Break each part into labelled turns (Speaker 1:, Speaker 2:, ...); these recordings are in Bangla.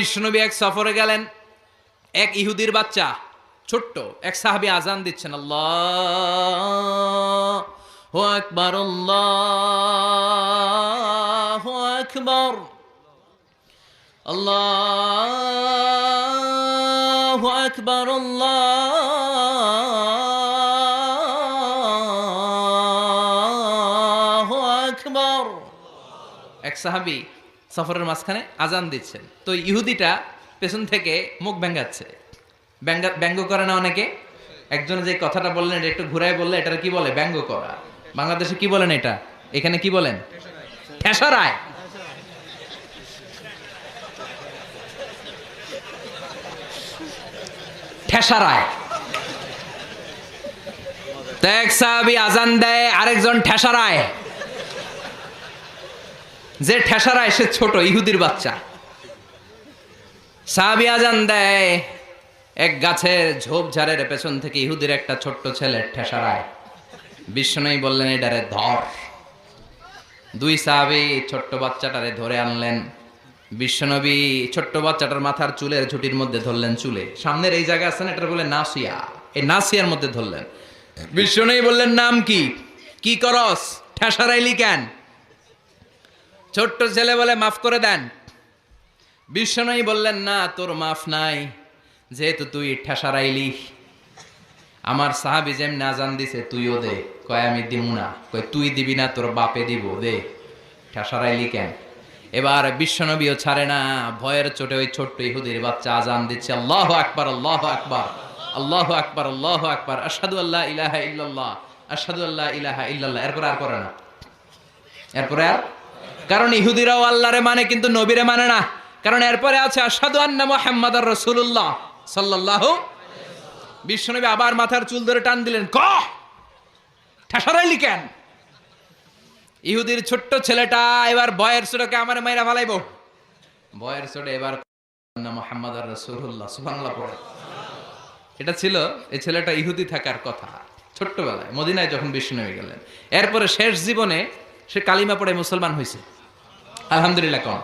Speaker 1: বিশ্বনবী এক সফরে গেলেন, এক ইহুদির বাচ্চা ছোট্ট এক সাহাবী আজান দিচ্ছেন, আল্লাহু আকবার আল্লাহু আকবার আল্লাহু আকবার আল্লাহু আকবার। এক সাহাবী সফরের মাঝখানে আজান দিচ্ছেন, তো ইহুদিটা পেছন থেকে মুখ ব্যাঙ্গাচ্ছে। ব্যঙ্গ করে না অনেকে? একজন যে কথাটা বললেন এটা একটু ঘুরায় বললে এটার কি বলে? ব্যঙ্গ করা। বাংলাদেশে কি বলেন এটা? এখানে কি বলেন? ঠেসারায়। ঠেসারায়। তো এক সাহাবী আজান দেয়, আরেকজন ঠেসারায়। যে ঠেসারায় সে ছোট ইহুদির বাচ্চা। সাহাবী আজান দেয়, এক গাছের ঝোপঝাড়ের পেছন থেকে ইহুদির একটা ছোট্ট ছেলে ঠেসারায়। বিশ্বনবী বললেন, এটারে ধর। দুই সাহাবী ছোট্ট বাচ্চাটারে ধরে আনলেন। বিশ্বনবী ছোট্ট বাচ্চাটার মাথার চুলের ঝুটির মধ্যে ধরলেন, চুলে সামনের এই জায়গা আছে না, এটা বলে নাসিয়া, এই নাসিয়ার মধ্যে ধরলেন। বিশ্বনবী বললেন, নাম কি? কি করস? ঠেসারাইলি কেন? ছোট্ট ছেলে বলে, মাফ করে দেন। বিশ্বনবী বললেন, না, তোর মাফ নাই, যেহেতু তুই ঠেসারাইলি। আমার সাহাবী যেমনি আজান দিছে তুইও দে। কয় আমি দিব না। কয় তুই দিবি না, তোর বাপে দিব, দে। ঠেসারাইলি কেন? এবার বিশ্বনবীও ছাড়ে না, ভয়ের চোটে ওই ছোট্ট ইহুদির বাচ্চা আজান দিচ্ছে, আল্লাহু আকবার আল্লাহু আকবার আল্লাহু আকবার আল্লাহু আকবার আশহাদু আল্লা ইলাহা ইল্লাল্লাহ আশহাদু আল্লা ইলাহা ইল্লাল্লাহ। এরপর আর করে না, এরপরে আর, কারণ ইহুদিরাও আল্লাহরে মানে কিন্তু নবীরে মানে না। কারণ এরপরে আছে আশহাদু আন্না মুহাম্মাদার রাসূলুল্লাহ সাল্লাল্লাহু। বিশ্বনবী আবার মাথার চুল ধরে টান দিলেন, ক ঠেসারাইলি কেন? ইহুদির ছোট্ট ছেলেটা এবার বয়ের ছোটকে আমার মাইরা ফালাইবো। বয়ের ছোট এবার মুহাম্মাদার রাসূলুল্লাহ সুবহানাল্লাহ পড়ে। এটা ছিল এই ছেলেটা ইহুদি থাকার কথা ছোট্টবেলায় মদিনায় যখন বিশ্বনবী গেলেন। এরপরে শেষ জীবনে সে কালিমা পড়ে মুসলমান হয়েছে, আলহামদুলিল্লাহ। কোন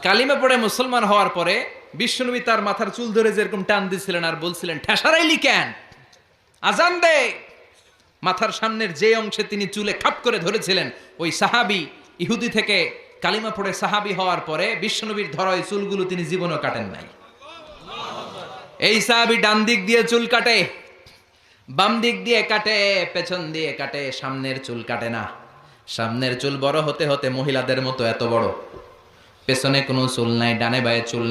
Speaker 1: কালিমা পড়ে মুসলমান হওয়ার পরে বিশ্বনবী তার মাথার চুল ধরে যেরকম টান দিছিলেন আর বলছিলেন, ঠেসারাইলি কেন? আজান দে। মাথার সামনের যে অংশে তিনি চুলে খাপ করে ধরেছিলেন, ওই সাহাবী ইহুদি থেকে কালিমা পড়ে সাহাবী হওয়ার পরে বিশ্বনবীর ধরা ওই চুলগুলো তিনি জীবনও কাটেন নাই। এই সাহাবী ডান দিক দিয়ে চুল কাটে, বাম দিক দিয়ে কাটে, পেছন দিয়ে কাটে, সামনের চুল কাটে না। সামনের চুল বড় হতে হতে মহিলাদের মতো এত বড়, পেছনে কোনো চুল নাই, ডানে বায়ে চুল নাই।